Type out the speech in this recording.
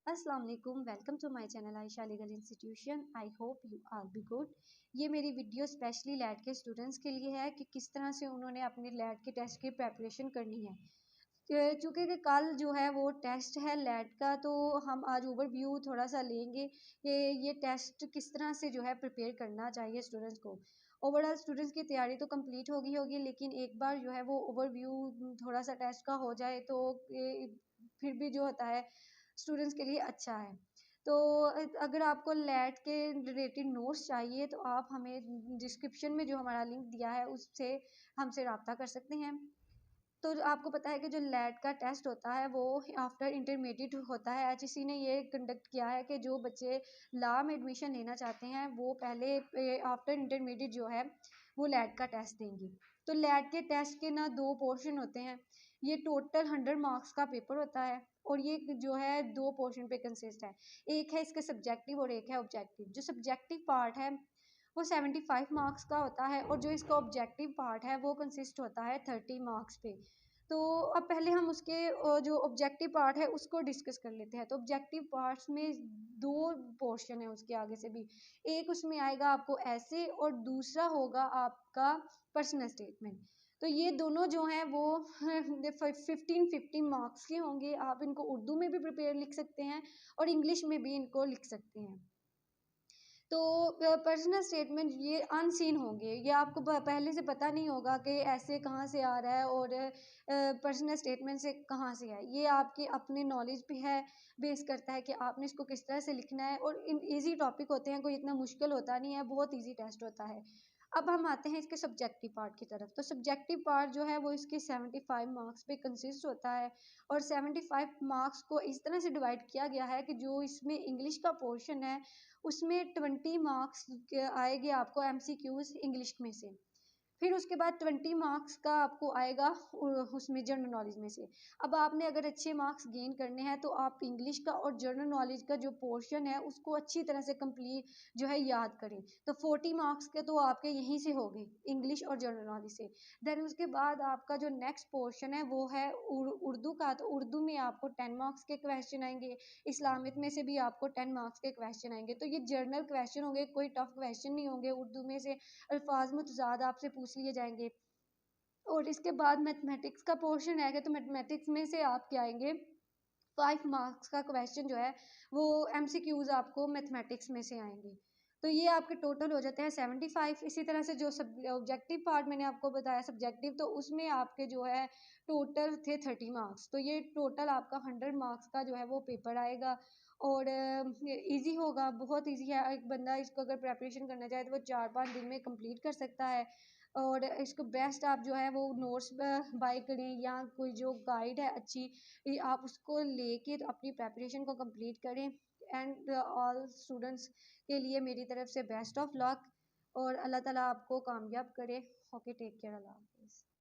अस्सलाम वालेकुम, welcome to my channel Ayesha legal institution. I hope you are be good. ये मेरी वीडियो स्पेशली लैट के स्टूडेंट्स के लिए है कि किस तरह से उन्होंने अपने लैट के टेस्ट की प्रेपरेशन करनी है। चूँकि कि कल जो है वो टेस्ट है लैट का, तो हम आज ओवरव्यू थोड़ा सा लेंगे कि ये टेस्ट किस तरह से जो है प्रिपेयर करना चाहिए स्टूडेंट्स को। ओवरऑल स्टूडेंट्स की तैयारी तो कंप्लीट होगी, लेकिन एक बार जो है वो ओवरव्यू थोड़ा सा टेस्ट का हो जाए तो फिर भी जो होता है स्टूडेंट्स के लिए अच्छा है। तो अगर आपको लैट के रिलेटेड नोट्स चाहिए तो आप हमें डिस्क्रिप्शन में जो हमारा लिंक दिया है उससे हमसे रब्ता कर सकते हैं। तो आपको पता है कि जो लैट का टेस्ट होता है वो आफ्टर इंटरमीडिएट होता है। एचईसी ने ये कंडक्ट किया है कि जो बच्चे लॉ में एडमिशन लेना चाहते हैं वो पहले आफ्टर इंटरमीडिएट जो है वो लैट का टेस्ट देंगे। तो लैट के टेस्ट के ना दो पोर्शन होते हैं। ये टोटल 100 मार्क्स का पेपर होता है और ये जो है दो पोर्शन पे कंसिस्ट है। एक है इसका सब्जेक्टिव और एक है ऑब्जेक्टिव। जो सब्जेक्टिव पार्ट है वो 75 मार्क्स का होता है और जो इसका ऑब्जेक्टिव पार्ट है वो कंसिस्ट होता है 30 मार्क्स पे। तो अब पहले हम उसके जो ऑब्जेक्टिव पार्ट है उसको डिस्कस कर लेते हैं। तो ऑब्जेक्टिव पार्ट्स में दो पोर्शन है उसके आगे से भी। एक उसमें आएगा आपको ऐसे और दूसरा होगा आपका पर्सनल स्टेटमेंट। तो ये दोनों जो हैं वो 15-15 मार्क्स के होंगे। आप इनको उर्दू में भी प्रिपेयर लिख सकते हैं और इंग्लिश में भी इनको लिख सकते हैं। तो पर्सनल स्टेटमेंट ये अनसीन होंगे, ये आपको पहले से पता नहीं होगा कि ऐसे कहाँ से आ रहा है और पर्सनल स्टेटमेंट से कहाँ से है। ये आपके अपने नॉलेज पे है, बेस करता है कि आपने इसको किस तरह से लिखना है। और इन इजी टॉपिक होते हैं, कोई इतना मुश्किल होता नहीं है, बहुत इजी टेस्ट होता है। अब हम आते हैं इसके सब्जेक्टिव पार्ट की तरफ। तो सब्जेक्टिव पार्ट जो है वो इसके 75 मार्क्स पे कंसिस्ट होता है और 75 मार्क्स को इस तरह से डिवाइड किया गया है कि जो इसमें इंग्लिश का पोर्शन है उसमें 20 मार्क्स आएंगे आपको एमसीक्यूज इंग्लिश में से। फिर उसके बाद 20 मार्क्स का आपको आएगा उसमें जनरल नॉलेज में से। अब आपने अगर अच्छे मार्क्स गेन करने हैं तो आप इंग्लिश का और जनरल नॉलेज का जो पोर्शन है उसको अच्छी तरह से कंप्लीट जो है याद करें। तो 40 मार्क्स के तो आपके यहीं से हो गए इंग्लिश और जनरल नॉलेज से। देन उसके बाद आपका जो नेक्स्ट पोर्शन है वो है उर्दू का। तो उर्दू में आपको 10 मार्क्स के क्वेश्चन आएंगे। इस्लामिक में से भी आपको 10 मार्क्स के क्वेश्चन आएंगे। तो ये जर्नल क्वेश्चन होंगे, कोई टफ क्वेश्चन नहीं होंगे। उर्दू में से अल्फाज मुतज़ाद आपसे पूछ लिए जाएंगे। और इसके बाद मैथमेटिक्स का पोर्शन है तो मैथमेटिक्स में से आपके आएंगे 5 मार्क्स का क्वेश्चन जो है वो एमसीक्यूज आपको मैथमेटिक्स में से आएंगे। तो ये आपके टोटल हो जाते हैं 75। इसी तरह से जो सब ऑब्जेक्टिव पार्ट मैंने आपको बताया सब्जेक्टिव, तो उसमें आपके जो है टोटल थे 30 मार्क्स। तो ये टोटल आपका 100 मार्क्स का जो है वो पेपर आएगा और इजी होगा, बहुत इजी है। एक बंदा इसको अगर प्रेपरेशन करना चाहे तो वो 4-5 दिन में कंप्लीट कर सकता है। और इसको बेस्ट आप जो है वो नोट्स बाय करें या कोई जो गाइड है अच्छी, ये आप उसको लेके तो अपनी प्रेपरेशन को कंप्लीट करें। एंड ऑल स्टूडेंट्स के लिए मेरी तरफ से बेस्ट ऑफ लक और अल्लाह ताला आपको कामयाब करे। ओके, टेक केयर, अल्लाह।